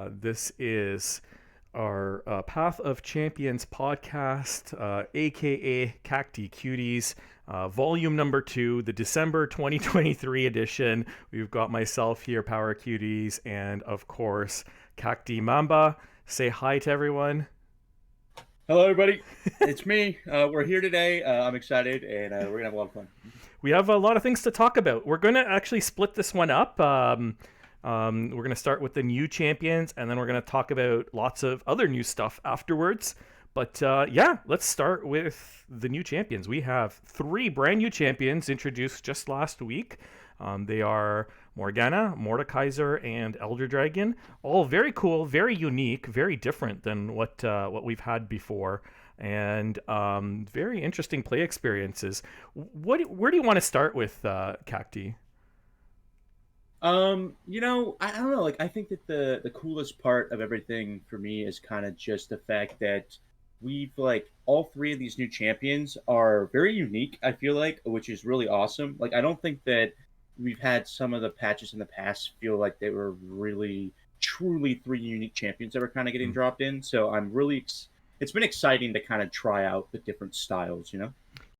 This is our Path of Champions podcast, aka CactiCuties, volume number 2, the December 2023 edition. We've got myself here, Power Cuties, and of course, Cacti Mamba. Say hi to everyone. Hello, everybody. It's me. We're here today. I'm excited, and we're gonna have a lot of fun. We have a lot of things to talk about. We're going to actually split this one up. We're going to start with the new champions, and then we're going to talk about lots of other new stuff afterwards. But yeah, let's start with the new champions. We have 3 brand new champions introduced just last week. They are Morgana, Mordekaiser, and Elder Dragon. All very cool, very unique, very different than what we've had before, and very interesting play experiences. Where do you want to start with, Cacti? I don't know. Like, I think that the coolest part of everything for me is kind of just the fact that we've like all 3 of these new champions are very unique. I feel like, which is really awesome. Like, I don't think that we've had some of the patches in the past feel like they were really truly 3 unique champions that were kind of getting Mm. dropped in. So I'm really it's been exciting to kind of try out the different styles.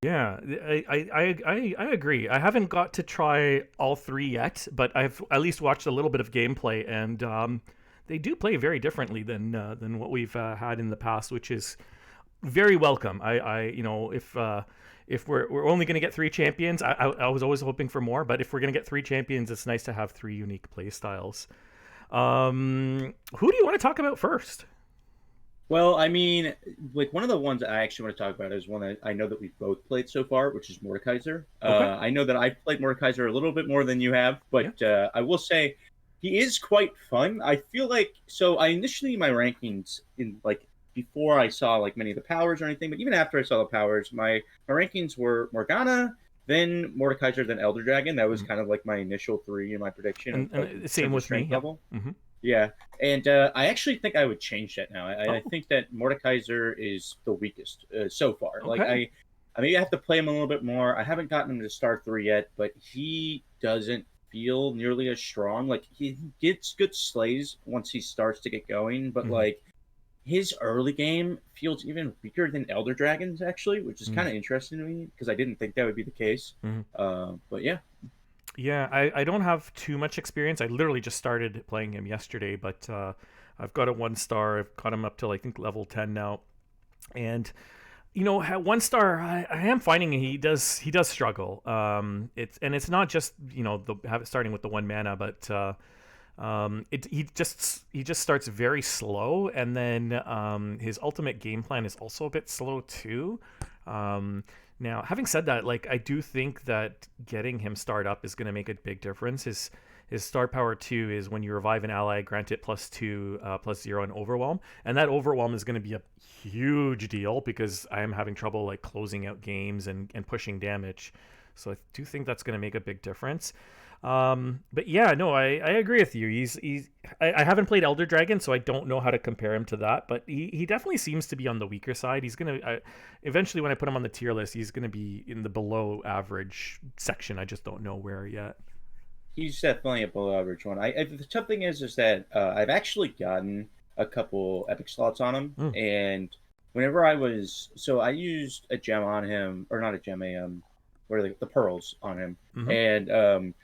Yeah, I agree. I haven't got to try all 3 yet, but I've at least watched a little bit of gameplay, and they do play very differently than what we've had in the past, which is very welcome. If we're only going to get 3 champions, I was always hoping for more, but if we're going to get 3 champions, it's nice to have 3 unique play styles. Who do you want to talk about first? Well, I mean, like one of the ones I actually want to talk about is one that I know that we've both played so far, which is Mordekaiser. Okay. I know that I've played Mordekaiser a little bit more than you have, Yeah. but I will say he is quite fun. I feel like so I initially my rankings in like before I saw like many of the powers or anything, but even after I saw the powers, my rankings were Morgana, then Mordekaiser, then Elder Dragon. That was Mhm. kind of like my initial 3 in my prediction of like in Same terms of with me. strength Yeah. level. Hmm. Yeah, and I actually think I would change that now. I Oh. think that Mordekaiser is the weakest so far. Like Okay. I maybe have to play him a little bit more. I haven't gotten him to star 3 yet, but he doesn't feel nearly as strong. Like he gets good slays once he starts to get going, but Hmm. like his early game feels even weaker than Elder Dragons actually, which is kind of interesting to me because I didn't think that would be the case. Hmm. But yeah. Yeah, I don't have too much experience. I literally just started playing him yesterday, but I've got a 1 star. I've got him up to I think level 10 now, and 1 star. I am finding he does struggle. It's not just starting with the 1 mana, but he just starts very slow, and then his ultimate game plan is also a bit slow too. Now, having said that, like I do think that getting him started up is going to make a big difference. His star power 2 is when you revive an ally, grant it +2, +0, and overwhelm, and that overwhelm is going to be a huge deal because I am having trouble like closing out games and pushing damage. So I do think that's going to make a big difference. But yeah, no, I agree with you. I haven't played Elder Dragon, so I don't know how to compare him to that. But he definitely seems to be on the weaker side. He's gonna eventually, when I put him on the tier list, he's gonna be in the below average section. I just don't know where yet. He's definitely a below average one. The tough thing is that I've actually gotten a couple epic slots on him, Mm, and whenever I used a gem on him, or not a gem, what are the pearls on him, mm-hmm. and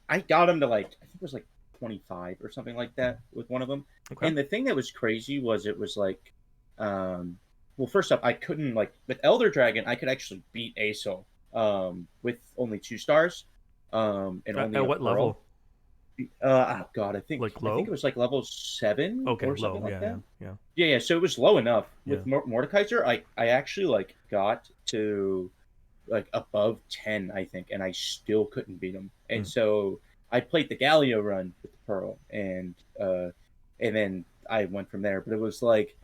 I got him to like I think it was like 25 or something like that with one of them. Okay. And the thing that was crazy was it was like, well, first up, I couldn't like with Elder Dragon, I could actually beat Aesol with only 2 stars and only At a what pearl. level? Oh God, Like I think low? it was like level 7 Okay, or something low. like Yeah, yeah, that. yeah, Yeah. So it was low enough yeah. with Mordekaiser. I actually like got to like above 10, I think, and I still couldn't beat him. And Mm, so I played the Galio run with the Pearl, and then I went from there. But it was like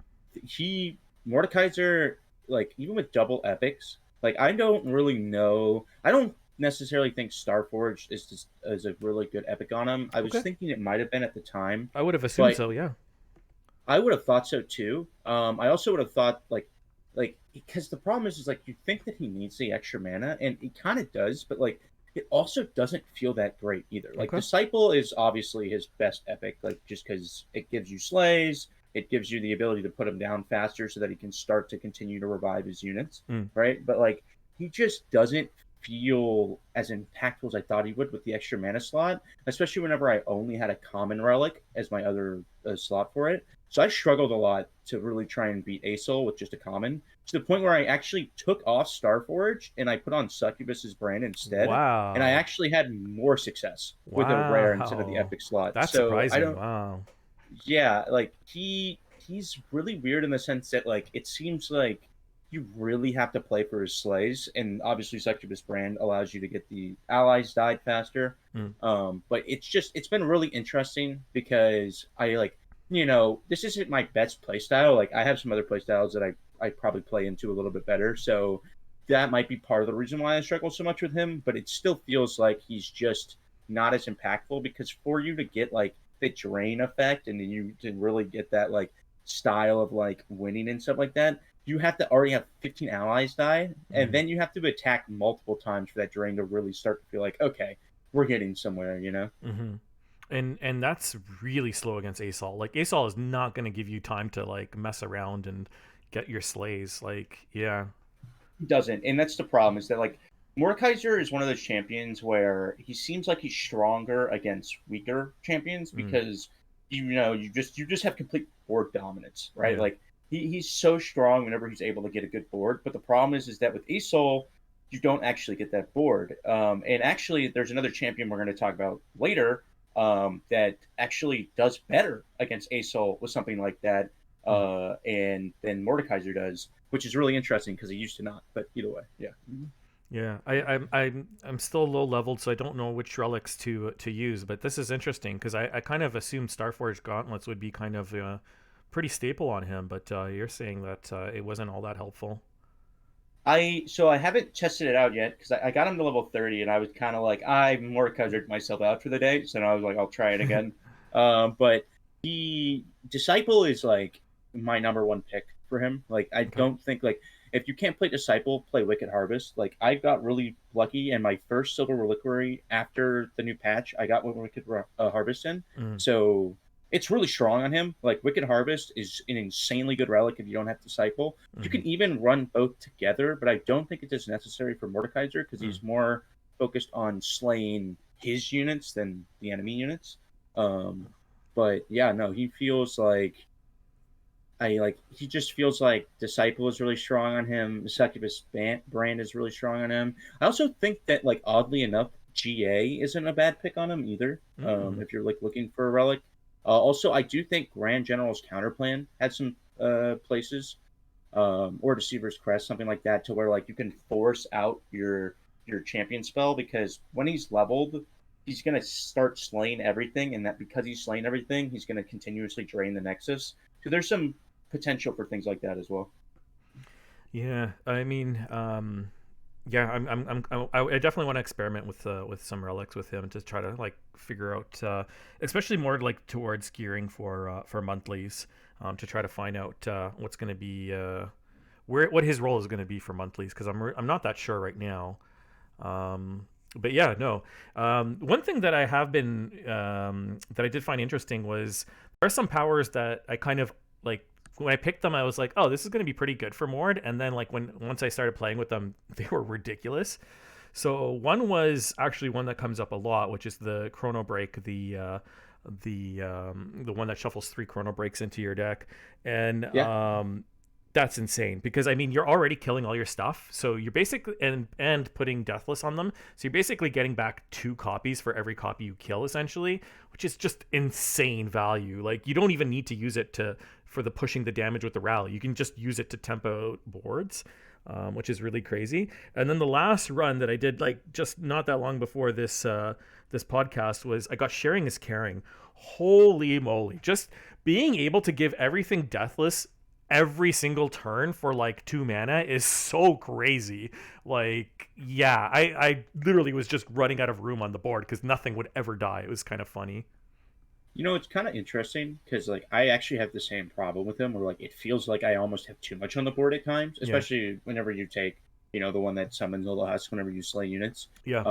he Mordekaiser, like even with double epics, like I don't really know. I don't necessarily think Starforged is a really good epic on him. I was okay. thinking it might have been at the time, I would have assumed but so. Yeah. I would have thought so too. I also would have thought like because the problem is like you think that he needs the extra mana, and he kind of does, but like it also doesn't feel that great either. Like Okay. Disciple is obviously his best epic, like just because it gives you slays, it gives you the ability to put him down faster so that he can start to continue to revive his units, Mm. right? But like he just doesn't feel as impactful as I thought he would with the extra mana slot, especially whenever I only had a common relic as my other slot for it. So I struggled a lot to really try and beat Asol with just a common, to the point where I actually took off Starforge and I put on Succubus's brand instead, and I Wow. actually had more success with a rare instead of the Wow. epic slot. That's So I surprising. don't, Wow. yeah, like he's really weird in the sense that like it seems like you really have to play for his slays, and obviously Succubus brand allows you to get the allies died faster. Mm. But it's been really interesting because I like, this isn't my best play style. Like I have some other play styles that I probably play into a little bit better. So that might be part of the reason why I struggle so much with him, but it still feels like he's just not as impactful because for you to get like the drain effect and then you to really get that like style of like winning and stuff like that, you have to already have 15 allies die, and Mm. then you have to attack multiple times for that drain to really start to feel like, okay, we're getting somewhere, Mm-hmm. And that's really slow against Asol. Like Asol is not going to give you time to like mess around and get your slays. Like, yeah. He doesn't, and that's the problem. Is that like Mordekaiser is one of those champions where he seems like he's stronger against weaker champions Mm. because you just have complete board dominance, right? Yeah. Like he's so strong whenever he's able to get a good board. But the problem is that with Asol, you don't actually get that board. And actually, there's another champion we're going to talk about later that actually does better against Asol with something like that, Mm. and than Mordekaiser does, which is really interesting because he used to not. But either way, yeah. Yeah, I'm still low leveled, so I don't know which relics to use. But this is interesting because I kind of assumed Starforged Gauntlets would be kind of pretty staple on him, but you're saying that it wasn't all that helpful. I haven't tested it out yet because I got him to level 30 and I was kind of like I Mordekaisered myself out for the day, so now I was like I'll try it again. But the Disciple is like my number one pick for him. Like I Okay. don't think like if you can't play Disciple, play Wicked Harvest. Like I got really lucky, and my first Silver Reliquary after the new patch, I got Wicked Harvest in. Mm. So it's really strong on him. Like Wicked Harvest is an insanely good relic if you don't have Disciple. You Mm-hmm. can even run both together, but I don't think it is necessary for Mordekaiser because Mm. he's more focused on slaying his units than the enemy units. Um, but yeah, no, he feels like he just feels like Disciple is really strong on him. The Succubus brand is really strong on him. I also think that like oddly enough, GA isn't a bad pick on him either. Mm. If you're like looking for a relic. Also, I do think Grand General's Counterplan had some places, or Deceiver's Crest, something like that, to where like you can force out your champion spell because when he's leveled, he's gonna start slaying everything, and that because he's slaying everything, he's gonna continuously drain the Nexus. So there's some potential for things like that as well. Yeah, I mean, yeah, I definitely want to experiment with some relics with him to try to like figure out, especially more like towards gearing for monthlies, to try to find out what's going to be where what his role is going to be for monthlies because I'm not that sure right now. But yeah, no. One thing that I have been that I did find interesting was there are some powers that I kind of like when I picked them, I was like, oh, this is going to be pretty good for Mord. And then like once I started playing with them, they were ridiculous. So one was actually one that comes up a lot, which is the Chrono Break, the one that shuffles 3 Chrono Breaks into your deck, and Yeah. that's insane because I mean you're already killing all your stuff, so you're basically and putting Deathless on them, so you're basically getting back 2 copies for every copy you kill, essentially, which is just insane value. Like you don't even need to use it to for the pushing the damage with the rally. You can just use it to tempo boards, which is really crazy. And then the last run that I did, like just not that long before this podcast, was I got Sharing is Caring. Holy moly! Just being able to give everything Deathless every single turn for like 2 mana is so crazy. Like, yeah, I literally was just running out of room on the board because nothing would ever die. It was kind of funny. It's kind of interesting because like I actually have the same problem with him where like it feels like I almost have too much on the board at times, Yeah, especially whenever you take, the one that summons all the husks whenever you slay units. yeah.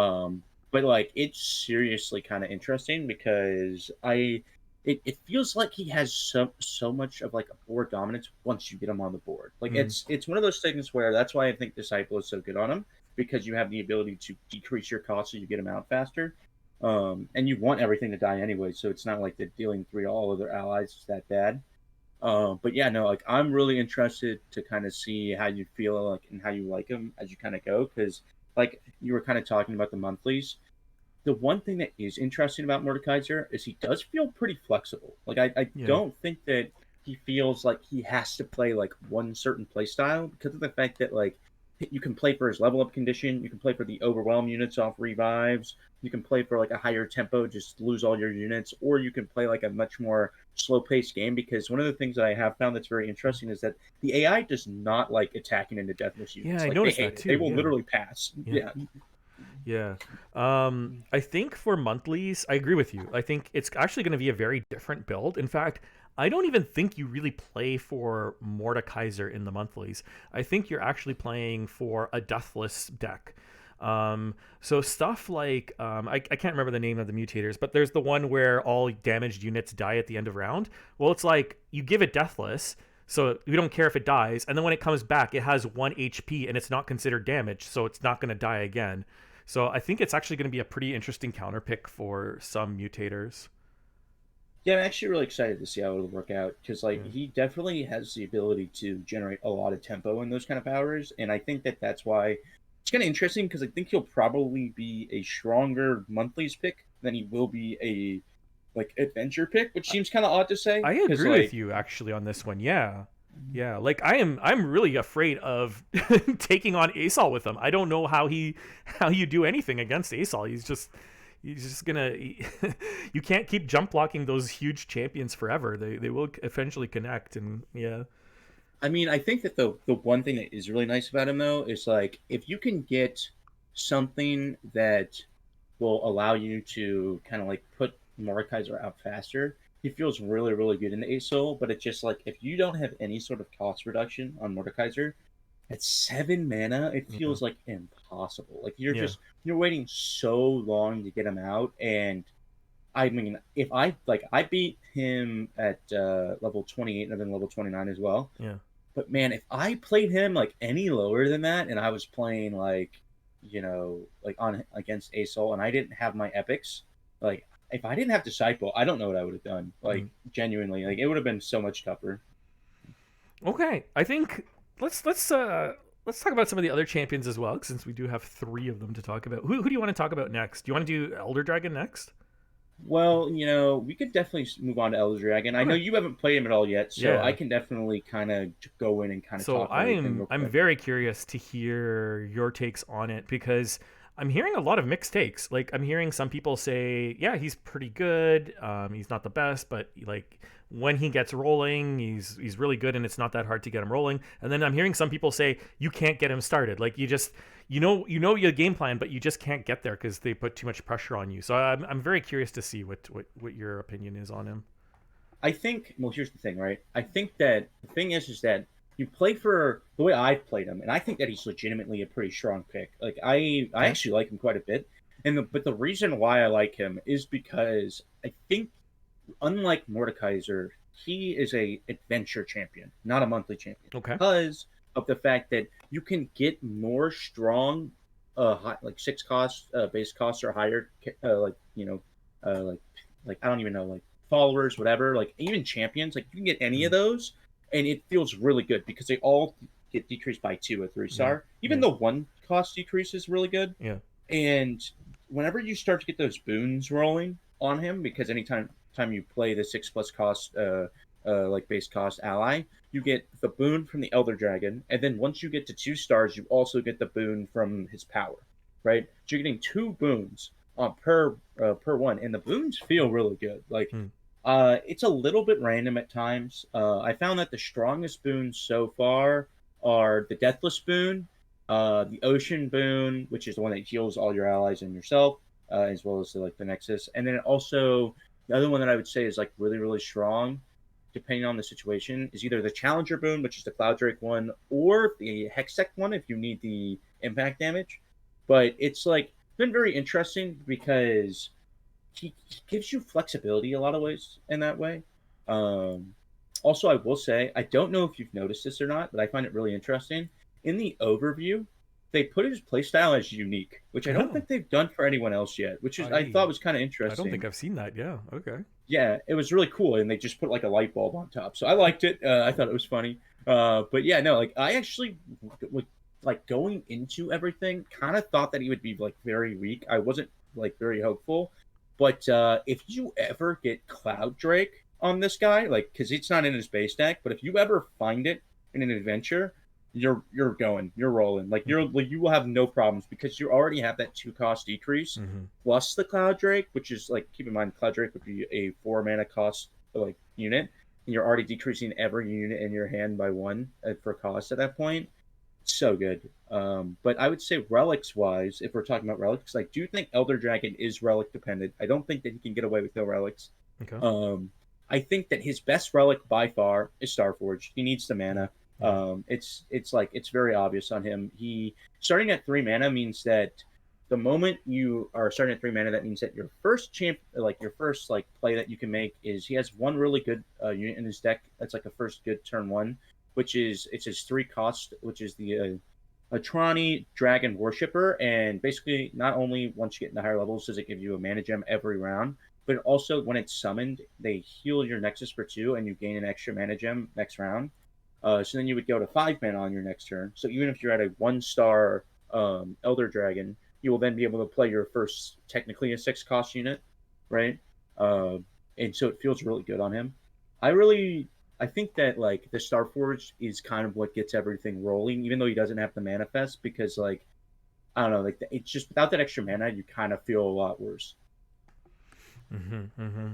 but like it's seriously kind of interesting because it feels like he has so much of like a board dominance once you get him on the board. Like Mm. it's one of those things where that's why I think Disciple is so good on him, because you have the ability to decrease your cost so you get him out faster. And you want everything to die anyway, so it's not like the dealing three all other allies is that bad. But yeah, no, like I'm really interested to kind of see how you feel like and how you like him as you kind of go, because like you were kind of talking about the monthlies. The one thing that is interesting about Mordekaiser is he does feel pretty flexible. Like I Yeah. don't think that he feels like he has to play like one certain play style because of the fact that like you can play for his level up condition, you can play for the overwhelm units off revives, you can play for like a higher tempo, just lose all your units, or you can play like a much more slow paced game. Because one of the things that I have found that's very interesting is that the AI does not like attacking into deathless Yeah, units. I Like they noticed hate that it. They too. will Yeah. literally pass. Yeah. Yeah. Yeah. I think for monthlies, I agree with you. I think it's actually going to be a very different build. In fact, I don't even think you really play for Mordekaiser in the monthlies. I think you're actually playing for a deathless deck. So stuff like I can't remember the name of the mutators, but there's the one where all damaged units die at the end of round. Well, it's like you give it deathless, so we don't care if it dies, and then when it comes back, it has 1 HP and it's not considered damage, so it's not going to die again. So I think it's actually going to be a pretty interesting counter pick for some mutators. Yeah, I'm actually really excited to see how it'll work out because, like, Yeah. he definitely has the ability to generate a lot of tempo in those kind of powers, and I think that that's why it's kind of interesting because I think he'll probably be a stronger monthlies pick than he will be a like adventure pick, which seems kind of odd to say I because, agree with like, you actually on this one. Yeah. Yeah, like I'm really afraid of taking on Asol with him. I don't know how you do anything against Asol. He's just gonna you can't keep jump blocking those huge champions forever. They will eventually connect, and yeah. I mean, I think that the one thing that is really nice about him though is like if you can get something that will allow you to kind of like put Mordekaiser out faster. He feels really, really good in the ASOL, but it's just like if you don't have any sort of cost reduction on Mordekaiser, at 7 mana, it Yeah. feels like impossible. Like Yeah. you're waiting so long to get him out, and I mean, if I beat him at level 28 and then level 29 as well. Yeah. But man, if I played him like any lower than that, and I was playing like, like on against Asol, and I didn't have my epics, like if I didn't have Disciple, I don't know what I would have done. Like Mm. genuinely, like it would have been so much tougher. Okay, I think let's talk about some of the other champions as well, since we do have three of them to talk about. Who do you want to talk about next? Do you want to do Elder Dragon next? Well, we could definitely move on to Elder Dragon. I know Okay. you haven't played him at all yet, so I Yeah. can definitely kind of go in and kind of So talk everything real I'm quick. very curious to hear your takes on it because I'm hearing a lot of mixed takes. Like I'm hearing some people say, yeah, he's pretty good. He's not the best, but like when he gets rolling, he's really good, and it's not that hard to get him rolling. And then I'm hearing some people say you can't get him started. Like you know your game plan, but you just can't get there because they put too much pressure on you. So I'm very curious to see what your opinion is on him. I think. Well, here's the thing, right? I think that the thing is that you play for the way I've played him, and I think that he's legitimately a pretty strong pick. Like I Okay. actually like him quite a bit, but the reason why I like him is because I think, unlike Mordekaiser, he is a adventure champion, not a monthly champion, Okay. because of the fact that you can get more strong, like 6 cost, base costs or higher, like like I don't even know, like followers, whatever, like even champions, like you can get any of Mm. those, and it feels really good because they all get decreased by two at three Yeah. star. Even Yeah. the 1 cost decrease is really good, Yeah. and whenever you start to get those boons rolling on him, because anytime you play the 6 plus cost, like base cost ally, you get the boon from the Elder Dragon, and then once you get to 2 stars, you also get the boon from his power, right? So you're getting 2 boons per one, and the boons feel really good. Like, Mm. it's a little bit random at times. I found that the strongest boons so far are the Deathless boon, the Ocean boon, which is the one that heals all your allies and yourself, as well as like the Nexus, and then also the other one that I would say is like really really strong, depending on the situation, is either the Challenger boon, which is the Cloud Drake one, or the Hextech one if you need the impact damage. But it's like been very interesting because he gives you flexibility a lot of ways in that way. Um, Also, I will say I don't know if you've noticed this or not, but I find it really interesting. In the overview, they put his playstyle as unique, which I don't Oh, think they've done for anyone else yet, which is I I thought was kind of I don't interesting. think I've seen that. Yeah. Okay. Yeah, it was really cool, and they just put like a light bulb on top, so I liked it. I thought it was funny. But yeah, no, like I actually like going into everything, kind of thought that he would be like very weak. I wasn't like very hopeful, but if you ever get Cloud Drake on this guy, like because it's not in his base deck, but if you ever find it in an adventure, you're rolling. Like you will have no problems because you already have that 2 cost decrease Mm-hmm. plus the Cloud Drake, which is like keep in mind Cloud Drake would be a 4 mana cost like unit, and you're already decreasing every unit in your hand by one for cost at that point. So good. But I would say relics wise, if we're talking about relics, I do think Elder Dragon is relic dependent. I don't think that he can get away with no relics. Okay. Um, I think that his best relic by far is Starforged. He needs the Yeah. mana. Yeah. It's like it's very obvious on him. He starting at 3 mana means that the moment you are starting at 3 mana, that means that your first like your first like play that you can make is he has one really good unit in his deck. That's like a first good turn one, which is it's his 3 cost, which is the Atrani Dragon Worshipper, and basically not only once you get into higher levels does it give you a mana gem every round, but also when it's summoned, they heal your Nexus for 2, and you gain an extra mana gem next round. So then you would go to 5 mana on your next turn. So even if you're at a 1 star Elder Dragon, you will then be able to play your first, technically a 6 cost unit, right? Uh, and so it feels really good on him. I really, I think that like the Starforged is kind of what gets everything rolling, even though he doesn't have the manifest, because like I don't know, like it's just without that extra mana, you kind of feel a lot worse. Mm-hmm. Mm-hmm.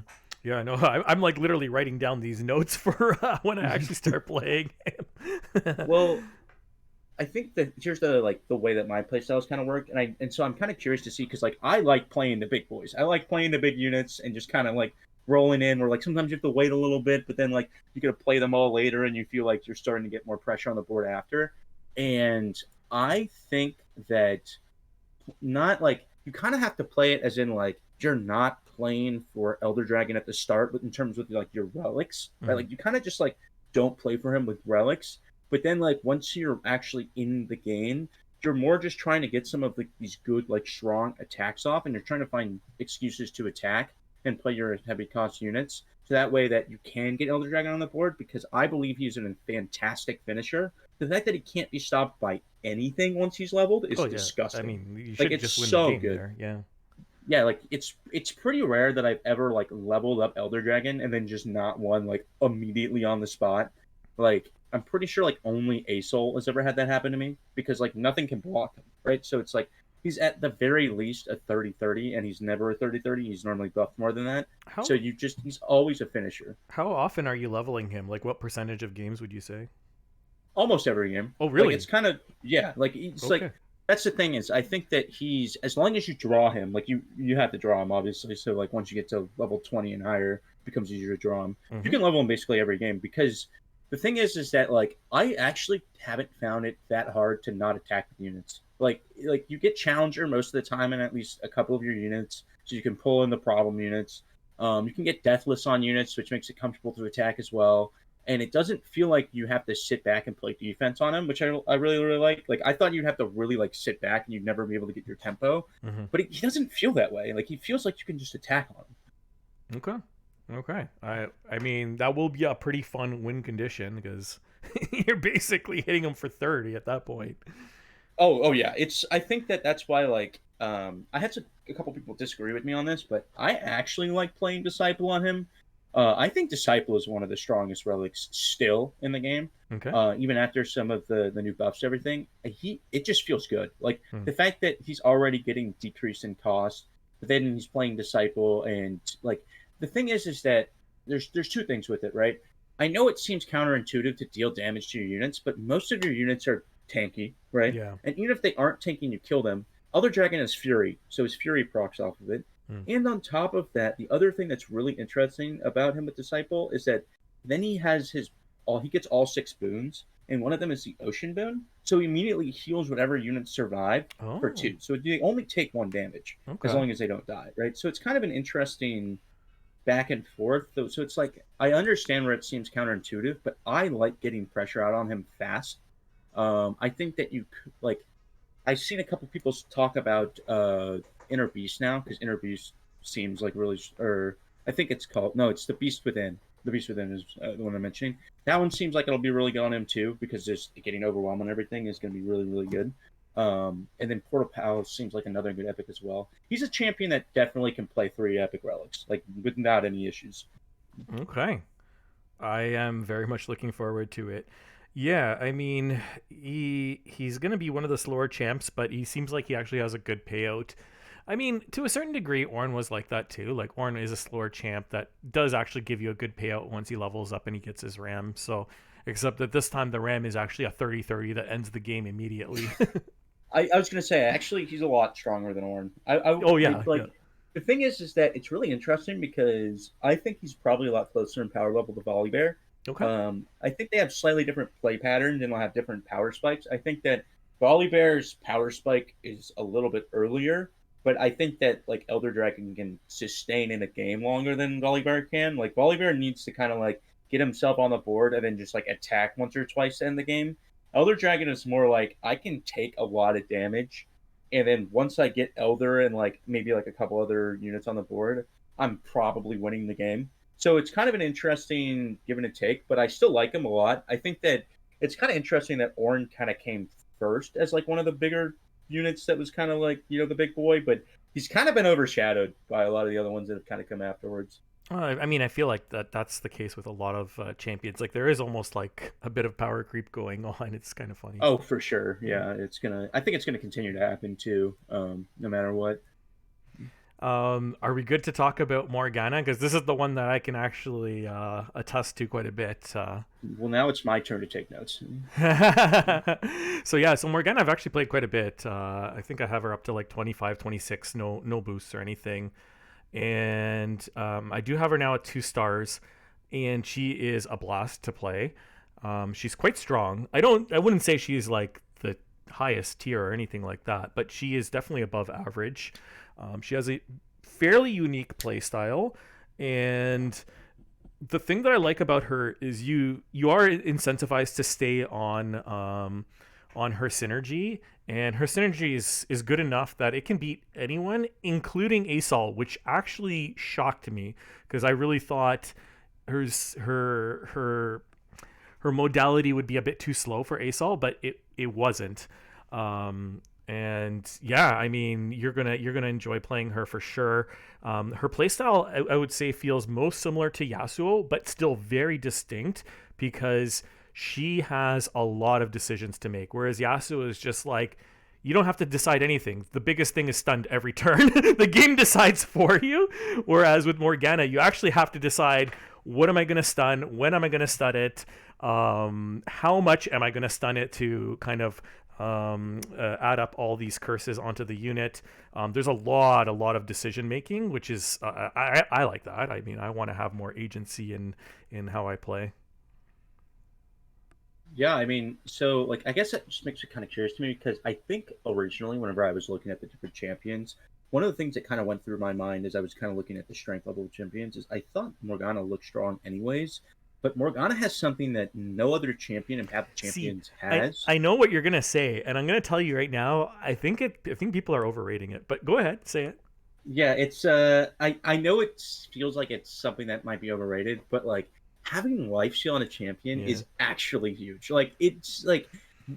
Yeah, I know. I'm like literally writing down these notes for when I actually start playing him. Well, I think that here's the like the way that my playstyles kind of work, and so I'm kind of curious to see because like I like playing the big boys. I like playing the big units and just kind of like rolling in. Where like sometimes you have to wait a little bit, but then like you gotta play them all later, and you feel like you're starting to get more pressure on the board after. And I think that not like you kind of have to play it as in like you're not playing for Elder Dragon at the start, but in terms of like your relics, right? Mm-hmm. Like you kind of just like don't play for him with relics, but then like once you're actually in the game, you're more just trying to get some of like these good like strong attacks off, and you're trying to find excuses to attack and play your heavy cost units. So that way that you can get Elder Dragon on the board because I believe he's a fantastic finisher. The fact that he can't be stopped by anything once he's leveled is Oh yeah. I disgusting. mean, you Like should it's just win the so game good. there. Yeah. Yeah, like it's pretty rare that I've ever like leveled up Elder Dragon and then just not won like immediately on the spot. Like I'm pretty sure like only Asol has ever had that happen to me because like nothing can block him, right? So it's like he's at the very least a 30-30 and he's never a 30-30. He's normally buffed more than that. So How he's always a finisher. how often are you leveling him? Like, what percentage of games would you say? Almost every game. Oh, Like really? it's kind of yeah, like it's like Okay. that's the thing is I think that he's as long as you draw him, like you have to draw him obviously. So like once you get to level 20 and higher, it becomes easier to draw him. You Mm-hmm. can level him basically every game because the thing is that like I actually haven't found it that hard to not attack with units. Like you get challenger most of the time in at least a couple of your units, so you can pull in the problem units. You can get deathless on units, which makes it comfortable to attack as well, and it doesn't feel like you have to sit back and play defense on him, which I really really like. Like I thought you'd have to really like sit back and you'd never be able to get your tempo, Mm-hmm. but he doesn't feel that way. Like he feels like you can just attack on him. Okay. Okay. I mean, that will be a pretty fun win condition because you're basically hitting him for 30 at that point. Oh yeah, it's I think that that's why like I had a couple people disagree with me on this, but I actually like playing Disciple on him. I think Disciple is one of the strongest relics still in the game. Okay. Even after some of the new buffs, everything it just feels good. Like Mm. the fact that he's already getting decreased in cost, but then he's playing Disciple, and like the thing is that there's two things with it, right? I know it seems counterintuitive to deal damage to your units, but most of your units are tanky, right? Yeah. And even if they aren't tanking, you kill them. Elder Dragon has Fury, so his Fury procs off of it. Mm. And on top of that, the other thing that's really interesting about him with Disciple is that then he has his all he gets all 6 boons, and one of them is the Ocean Boon. So he immediately heals whatever units survive for Oh, 2. So they only take 1 damage as okay. long as they don't die, right? So it's kind of an interesting back and forth. So it's like I understand where it seems counterintuitive, but I like getting pressure out on him fast. I think that like I've seen a couple people talk about Inner Beast now because Inner Beast seems like really, or I think it's called no, it's the Beast Within. The Beast Within is the one I'm mentioning. That one seems like it'll be really good on him too because just getting overwhelmed and everything is going to be really really good. And then Portal Palace seems like another good epic as well. He's a champion that definitely can play 3 epic relics like without any issues. Okay. I am very much looking forward to it. Yeah, I mean, he's going to be one of the slower champs, but he seems like he actually has a good payout. I mean, to a certain degree, Ornn was like that too. Like Ornn is a slower champ that does actually give you a good payout once he levels up and he gets his ram. So, except that this time the ram is actually a 30-30 that ends the game immediately. I was gonna say actually he's a lot stronger than Ornn. Oh I yeah, yeah. like the thing is that it's really interesting because I think he's probably a lot closer in power level to Volibear. Okay. I think they have slightly different play patterns and will have different power spikes. I think that Volibear's power spike is a little bit earlier, but I think that like Elder Dragon can sustain in a game longer than Volibear can. Like Volibear needs to kind of like get himself on the board and then just like attack once or twice to end the game. Elder Dragon is more like I can take a lot of damage, and then once I get Elder and like maybe like a couple other units on the board, I'm probably winning the game. So it's kind of an interesting give and take, but I still like him a lot. I think that it's kind of interesting that Ornn kind of came first as like one of the bigger units that was kind of like the big boy, but he's kind of been overshadowed by a lot of the other ones that have kind of come afterwards. I mean, I feel like that's the case with a lot of champions. Like there is almost like a bit of power creep going on. It's kind of funny. Oh, for sure. Yeah. Yeah, it's gonna. I think it's gonna continue to happen too. No matter what. Are we good to talk about Morgana? Because this is the one that I can actually attest to quite a bit. Well, now it's my turn to take notes. So yeah, so Morgana I've actually played quite a bit. I think I have her up to like 25, 26, no boosts or anything. And I do have her now at 2 stars, and she is a blast to play. She's quite strong. I wouldn't say she's like the highest tier or anything like that, but she is definitely above average. She has a fairly unique play style, and the thing that I like about her is you are incentivized to stay on her synergy, and her synergy is good enough that it can beat anyone, including Asol, which actually shocked me because I really thought her her modality would be a bit too slow for Asol, but it wasn't. And yeah, I mean, you're gonna enjoy playing her for sure. Her playstyle, I would say, feels most similar to Yasuo, but still very distinct because she has a lot of decisions to make. Whereas Yasuo is just like, you don't have to decide anything. The biggest thing is stunned every turn. The game decides for you. Whereas with Morgana, you actually have to decide, what am I going to stun? When am I going to stun it? How much am I going to stun it to kind of add up all these curses onto the unit? There's a lot of decision making, which is I like that. I mean, I want to have more agency in how I play. Yeah, I mean, so like I guess that just makes it kind of curious to me because I think originally, whenever I was looking at the different champions, one of the things that kind of went through my mind as I was kind of looking at the strength level of champions is I thought Morgana looked strong anyways, but Morgana has something that no other champion in Path of See, Champions I has. I know what you're gonna say, and I'm gonna tell you right now. I think people are overrating it, but go ahead, say it. Yeah, it's I know it feels like it's something that might be overrated, but like having life steal on a champion Yeah, is actually huge. Like it's like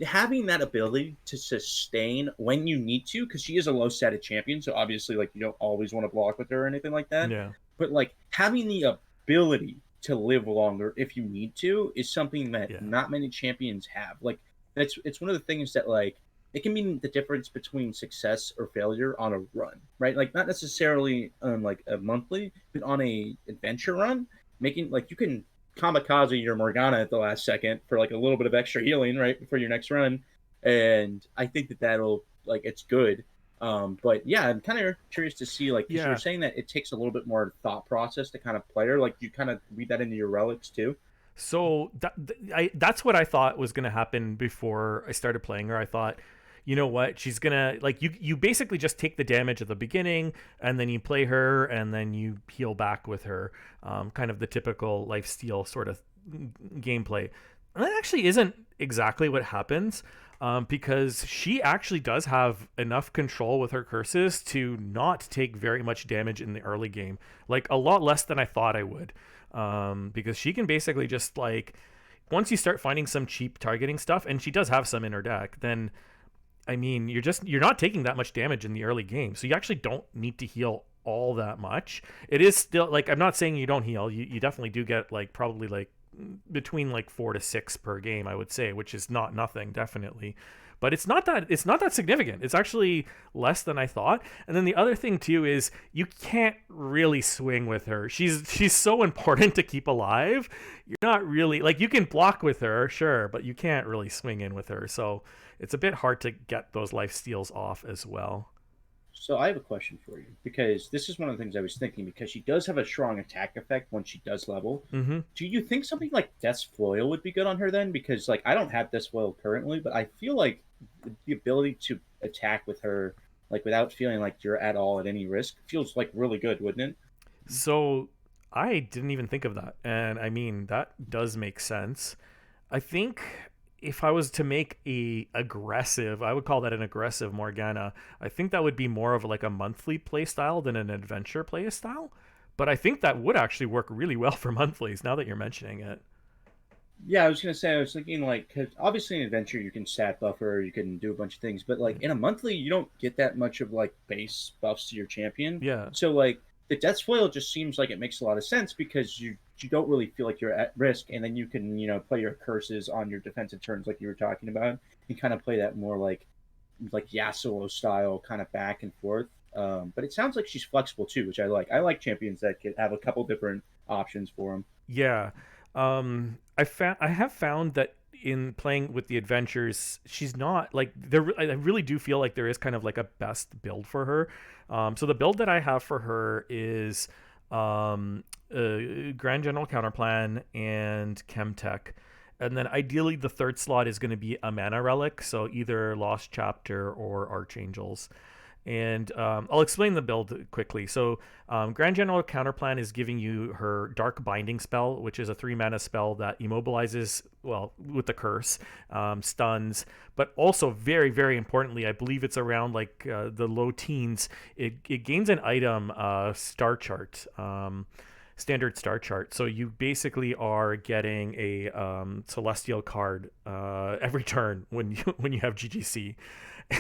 having that ability to sustain when you need to, because she is a low status champion, so obviously like you don't always want to block with her or anything like that. yeah, But like having the ability to live longer if you need to is something that yeah, not many champions have. Like it's one of the things that like it can mean the difference between success or failure on a run, right? Like not necessarily on like a monthly, but on a adventure run, making like you can kamikaze your Morgana at the last second for like a little bit of extra healing, right, before your next run. And I think that that'll like it's good. But yeah, I'm kind of curious to see like because you were yeah. saying that it takes a little bit more thought process to kind of play her. Like you kind of read that into your relics too. So that's what I thought was going to happen before I started playing her. I thought, you know what, she's gonna like you basically just take the damage at the beginning, and then you play her, and then you heal back with her, kind of the typical life steal sort of gameplay. And that actually isn't exactly what happens, because she actually does have enough control with her curses to not take very much damage in the early game, like a lot less than I thought I would, because she can basically just like once you start finding some cheap targeting stuff, and she does have some in her deck, then I mean, you're not taking that much damage in the early game, so you actually don't need to heal all that much. It is still like I'm not saying you don't heal. You definitely do get like probably like between like 4 to 6 per game, I would say, which is not nothing, definitely. But it's not that significant. It's actually less than I thought. And then the other thing too is you can't really swing with her. She's so important to keep alive. You're not really like you can block with her, sure, but you can't really swing in with her. So it's a bit hard to get those life steals off as well. So I have a question for you because this is one of the things I was thinking because she does have a strong attack effect when she does level. Mm-hmm. Do you think something like Death's Foil would be good on her then? Because like I don't have Death's Foil currently, but I feel like the ability to attack with her like without feeling like you're at all at any risk feels like really good, wouldn't it? So I didn't even think of that. And I mean, that does make sense. I think if I was to make a aggressive, I would call that an aggressive Morgana. I think that would be more of like a monthly play style than an adventure play style. But I think that would actually work really well for monthlies now that you're mentioning it. Yeah, I was gonna say I was thinking like 'cause obviously in adventure you can stat buffer, you can do a bunch of things, but like in a monthly you don't get that much of like base buffs to your champion. Yeah. So like the Death's Foil just seems like it makes a lot of sense because you don't really feel like you're at risk, and then you can play your curses on your defensive turns like you were talking about, and kind of play that more like Yasuo style kind of back and forth. But it sounds like she's flexible too, which I like. I like champions that can have a couple different options for them. Yeah. I have found that in playing with the adventures, she's not like there. I really do feel like there is kind of like a best build for her. So the build that I have for her is Grand General Counterplan and Chemtech. And then ideally the third slot is going to be a mana relic, so either Lost Chapter or Archangels. And I'll explain the build quickly. So, Grand General Counterplan is giving you her Dark Binding spell, which is a 3 mana spell that immobilizes, well, with the curse, stuns, but also very, very importantly, I believe it's around like the low teens. It gains an item star chart. Standard star chart. So you basically are getting a celestial card every turn when you have GGC,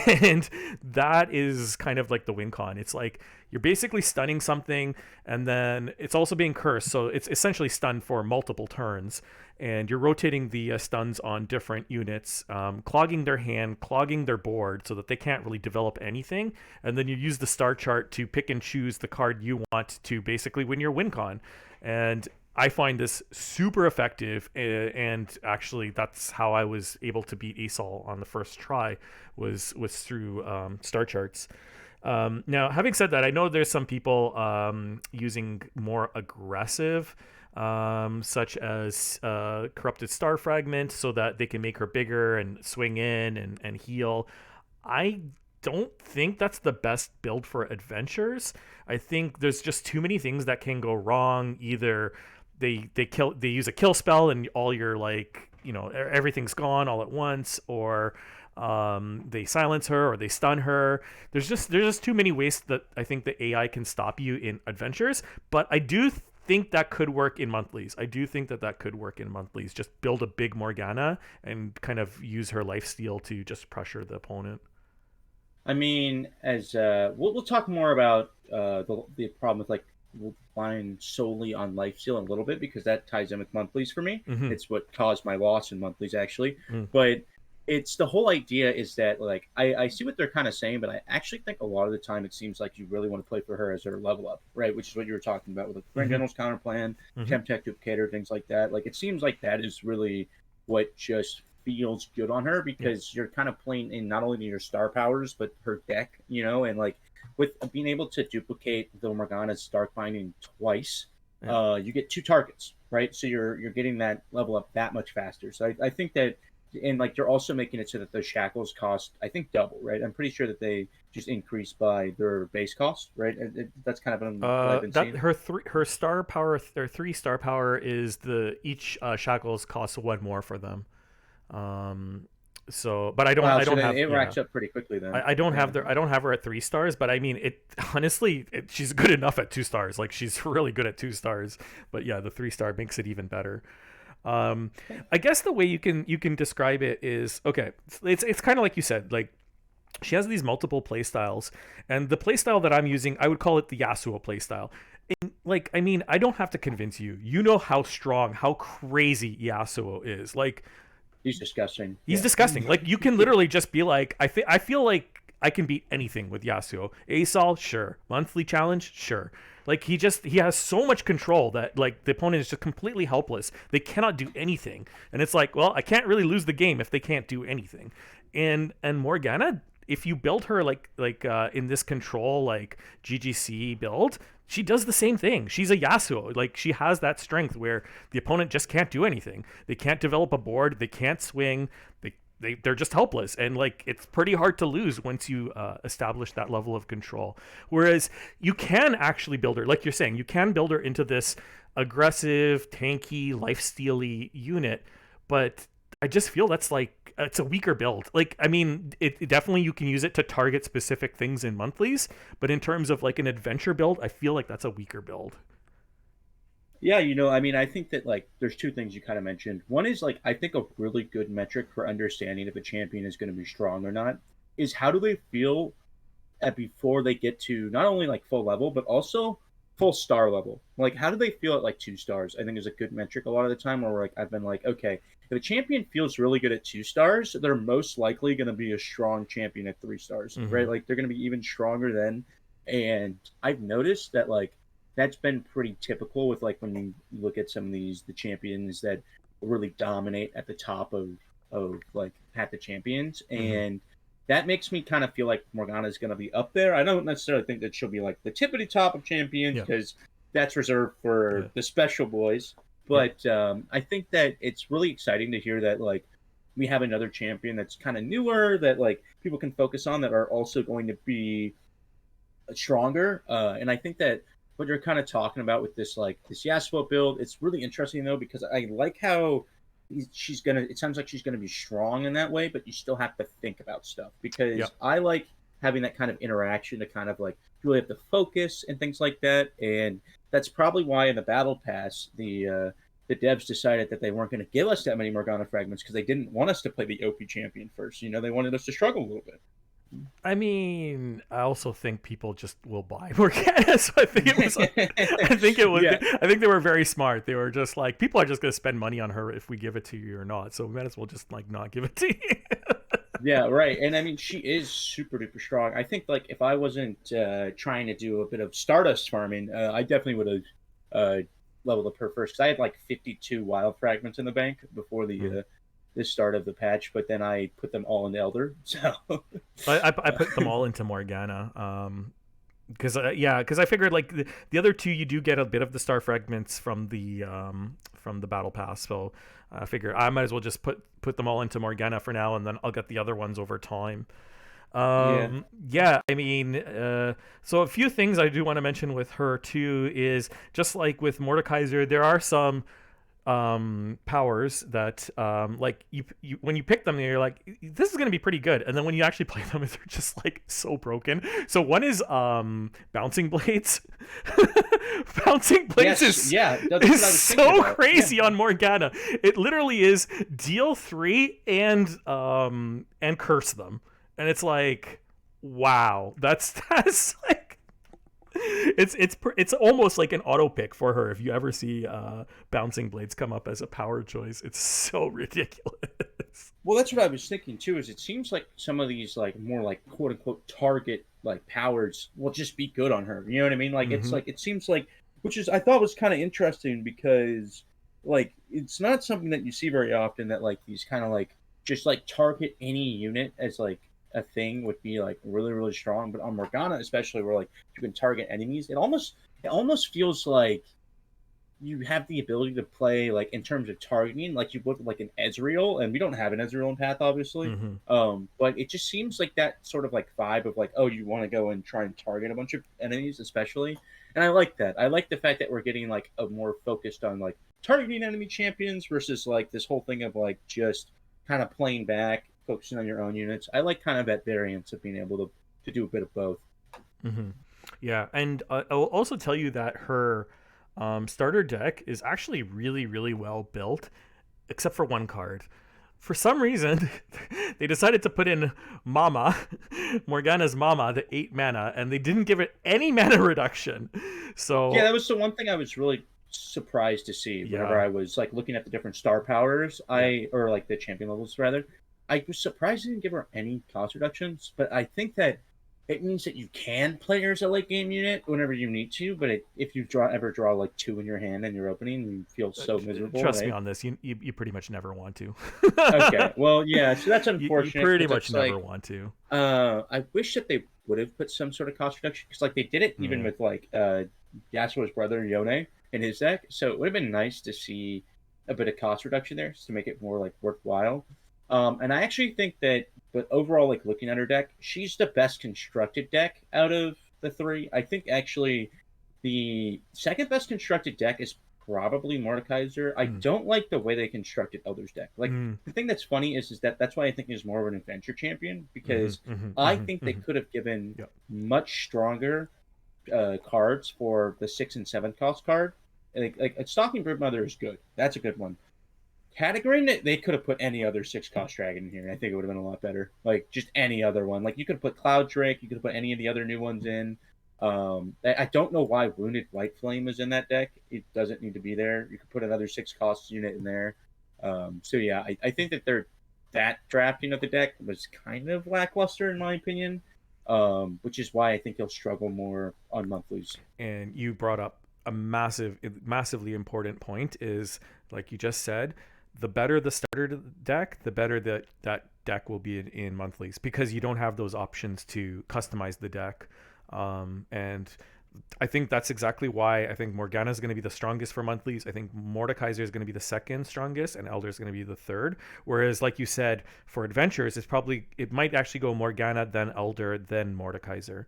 and that is kind of like the win con. It's like you're basically stunning something, and then it's also being cursed, so it's essentially stunned for multiple turns, and you're rotating the stuns on different units, clogging their hand, clogging their board, so that they can't really develop anything, and then you use the star chart to pick and choose the card you want to basically win your win con. And I find this super effective, and actually, that's how I was able to beat Asol on the first try, was through star charts. Now, having said that, I know there's some people using more aggressive, such as Corrupted Star Fragment, so that they can make her bigger and swing in and heal. I don't think that's the best build for adventures. I think there's just too many things that can go wrong. Either they use a kill spell and all your like everything's gone all at once, or they silence her or they stun her. There's just too many ways that I think the AI can stop you in adventures. But I do think that could work in monthlies. I do think that could work in monthlies. Just build a big Morgana and kind of use her lifesteal to just pressure the opponent. I mean, as we'll talk more about the problem with like relying solely on lifesteal in a little bit because that ties in with monthlies for me. Mm-hmm. It's what caused my loss in monthlies actually, Mm. but it's the whole idea is that like I see what they're kind of saying, but I actually think a lot of the time it seems like you really want to play for her as her level up, right? Which is what you were talking about with the Grand Mm-hmm. General's counter plan, Mm-hmm. Chemtech Duplicator, things like that. Like it seems like that is really what just feels good on her Yeah. because you're kind of playing in not only your star powers but her deck, and like with being able to duplicate the Morgana's Dark Binding twice, Yeah. you get 2 targets, right? So you're getting that level up that much faster. So I think that, and like they're also making it so that those shackles cost, I think, double, right? I'm pretty sure that they just increase by their base cost, right? That's kind of what I've been That seeing. her star power, their 3 star power is the each shackles costs 1 more for them. Um, so, but Wow, I so don't then have, it yeah, racks up pretty quickly then. I don't Yeah. have I don't have her at 3 stars, but I mean, it honestly, she's good enough at 2 stars. Like she's really good at 2 stars. But yeah, the 3 star makes it even better. Um, I guess the way you can describe it is okay. It's kind of like you said, like she has these multiple playstyles, and the playstyle that I'm using, I would call it the Yasuo playstyle. Like, I mean, I don't have to convince you. You know how strong, how crazy Yasuo is. Like, He's disgusting. he's Yeah. disgusting. Like, you can literally just be like, I feel like I can beat anything with Yasuo. Asol, sure. Monthly challenge, sure. Like he has so much control that like the opponent is just completely helpless. They cannot do anything, and it's like, well, I can't really lose the game if they can't do anything. And Morgana, if you build her in this control like GGC build, she does the same thing. She's a Yasuo. Like she has that strength where the opponent just can't do anything. They can't develop a board. They can't swing. They're just helpless, and like it's pretty hard to lose once you establish that level of control. Whereas you can actually build her, like you're saying, you can build her into this aggressive, tanky, life-stealy unit, but I just feel that's like it's a weaker build. Like I mean, it definitely you can use it to target specific things in monthlies, but in terms of like an adventure build, I feel like that's a weaker build. Yeah, I mean, I think that like there's 2 things you kind of mentioned. One is like I think a really good metric for understanding if a champion is going to be strong or not is how do they feel at before they get to not only like full level but also full star level. Like how do they feel at like 2 stars? I think is a good metric a lot of the time where like I've been like, okay, if a champion feels really good at 2 stars, they're most likely going to be a strong champion at 3 stars, Mm-hmm. right? Like they're going to be even stronger then. And I've noticed that like that's been pretty typical with like when you look at some of the champions that really dominate at the top of like half the champions, Mm-hmm. and that makes me kind of feel like Morgana is going to be up there. I don't necessarily think that she'll be like the tippity top of champions Yeah. because that's reserved for Yeah. the special boys. Yeah. But I think that it's really exciting to hear that like we have another champion that's kind of newer that like people can focus on that are also going to be stronger. And I think that what you're kind of talking about with this like this Yasuo build, it's really interesting though because I like how she's gonna. It sounds like she's gonna be strong in that way, but you still have to think about stuff Yeah. because I like having that kind of interaction to kind of like really have to focus and things like that. And that's probably why in the battle pass the devs decided that they weren't going to give us that many Morgana fragments because they didn't want us to play the OP champion first. They wanted us to struggle a little bit. I mean, I also think people just will buy Morgana. So I think it was, I think it was, Yeah, I think they were very smart. They were just like, people are just going to spend money on her if we give it to you or not. So we might as well just like not give it to you. yeah, right. And I mean, she is super duper strong. I think like if I wasn't trying to do a bit of Stardust farming, I definitely would have leveled up her first because I had like 52 wild fragments in the bank before Hmm. the start of the patch. But then I put them all in Elder. So I put them all into Morgana. Because yeah, because I figured like the other two you do get a bit of the star fragments from the battle pass, so I figure I might as well just put them all into Morgana for now, and then I'll get the other ones over time. yeah, Yeah, I mean, so a few things I do want to mention with her too is just like with Mordekaiser, there are some powers that like you when you pick them you're like this is going to be pretty good, and then when you actually play them they're just like so broken. So one is bouncing blades. Bouncing blades yes, yeah. That's what I was thinking so about. Yeah. crazy on Morgana. It literally is deal 3 and curse them, and it's like wow, that's like it's almost like an auto pick for her if you ever see bouncing blades come up as a power choice. It's so ridiculous. Well, that's what I was thinking too. Is it seems like some of these like more like quote unquote target like powers will just be good on her. You know what I mean? Like it's Mm-hmm. like it seems like, which is I thought was kind of interesting because like it's not something that you see very often that like these kind of like just like target any unit as like a thing would be like really really strong. But on Morgana especially, where like you can target enemies, it almost feels like you have the ability to play like in terms of targeting, like you would like an Ezreal, and we don't have an Ezreal in Path, obviously. Mm-hmm. But it just seems like that sort of like vibe of like, oh, you want to go and try and target a bunch of enemies, especially. And I like that. I like the fact that we're getting like a more focused on like targeting enemy champions versus like this whole thing of like just kind of playing back, focusing on your own units. I like kind of that variance of being able to do a bit of both. Mm-hmm. Yeah, and I'll also tell you that her starter deck is actually really, really well built, except for one card. For some reason, they decided to put in Mama, Morgana's Mama, the 8 mana, and they didn't give it any mana reduction. Yeah, So, that was the one thing I was really surprised to see whenever yeah, I was like looking at the different star powers, yeah. or like the champion levels rather. I was surprised they didn't give her any cost reductions, but I think that it means that you can play her as a late game unit whenever you need to. But if you ever draw like two in your hand and you're opening, you feel so miserable, Trust me right? on this. You pretty much never want to. Okay, well, yeah, so that's You unfortunate pretty because much it's never like want to. I wish that they would have put some sort of cost reduction because, like, they did it even Yeah. with like Yasuo's brother Yone in his deck. So it would have been nice to see a bit of cost reduction there just to make it more like worthwhile. And I actually think that, but overall, like looking at her deck, she's the best constructed deck out of the three. I think actually the second best constructed deck is probably Mordekaiser. I Mm. don't like the way they constructed Elder's deck. Like Mm. the thing that's funny is that that's why I think he's more of an adventure champion Mm-hmm. because Mm-hmm. I Mm-hmm. think they Mm-hmm. could have given Yep. much stronger cards for the 6 and 7 cost card. Like a Stalking Broodmother is good. That's a good one. Category, they could have put any other 6 cost dragon in here, and I think it would have been a lot better. Like just any other one. Like you could have put Cloud Drake, you could have put any of the other new ones in. I don't know why Wounded White Flame is in that deck. It doesn't need to be there. You could put another 6 cost unit in there. So yeah, I think that that drafting of the deck was kind of lackluster in my opinion. Which is why I think he'll struggle more on monthlies. And you brought up a massively important point. Is like you just said, the better the starter deck, the better that deck will be in monthlies because you don't have those options to customize the deck. And I think that's exactly why I think Morgana is going to be the strongest for monthlies. I think Mordekaiser is going to be the second strongest, and Elder is going to be the third. Whereas, like you said, for adventures, it might actually go Morgana, then Elder, then Mordekaiser.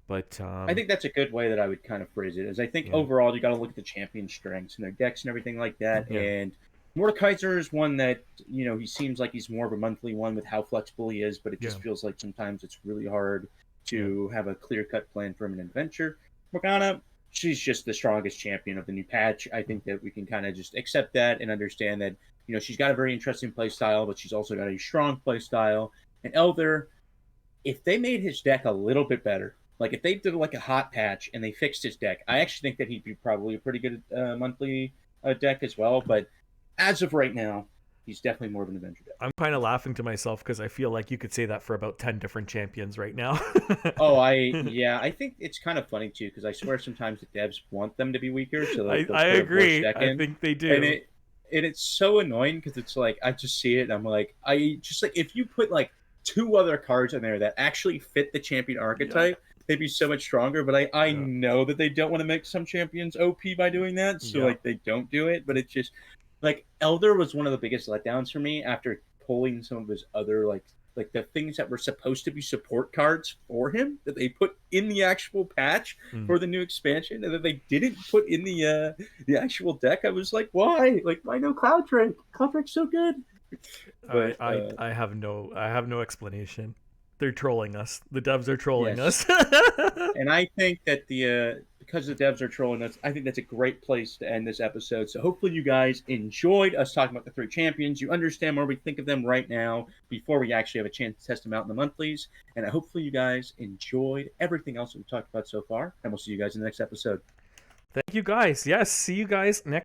But I think that's a good way that I would kind of phrase it. Is I think yeah, overall you got to look at the champion strengths and their decks and everything like that. yeah, And Mordekaiser is one that he seems like he's more of a monthly one with how flexible he is, but it yeah, just feels like sometimes it's really hard yeah. to have a clear cut plan for him in an adventure. Morgana, she's just the strongest champion of the new patch. I think that we can kind of just accept that and understand that she's got a very interesting play style, but she's also got a strong play style. And Elder, if they made his deck a little bit better, like if they did like a hot patch and they fixed his deck, I actually think that he'd be probably a pretty good monthly deck as well. But as of right now, he's definitely more of an adventure deck. I'm kind of laughing to myself because I feel like you could say that for about 10 different champions right now. Oh, I think it's kind of funny too because I swear sometimes the devs want them to be weaker, so they'll I put a worse agree. deck I in, think they and do. it's so annoying because it's like I just see it and I'm like I just like if you put like two other cards in there that actually fit the champion Yeah, archetype, they'd be so much stronger. But I yeah, know that they don't want to make some champions OP by doing that, so yeah. like they don't do it. But it's just like Elder was one of the biggest letdowns for me after pulling some of his other like the things that were supposed to be support cards for him that they put in the actual patch Mm. for the new expansion and that they didn't put in the actual deck. I was like, why? Like, why no Cloud Drake? Cloud Drake's so good. I, But I I have no explanation. They're trolling us. The devs are trolling yes, us. and I think that the because the devs are trolling us, I think that's a great place to end this episode. So hopefully you guys enjoyed us talking about the three champions. You understand where we think of them right now before we actually have a chance to test them out in the monthlies. And hopefully you guys enjoyed everything else that we talked about so far. And we'll see you guys in the next episode. Thank you guys. Yes, see you guys next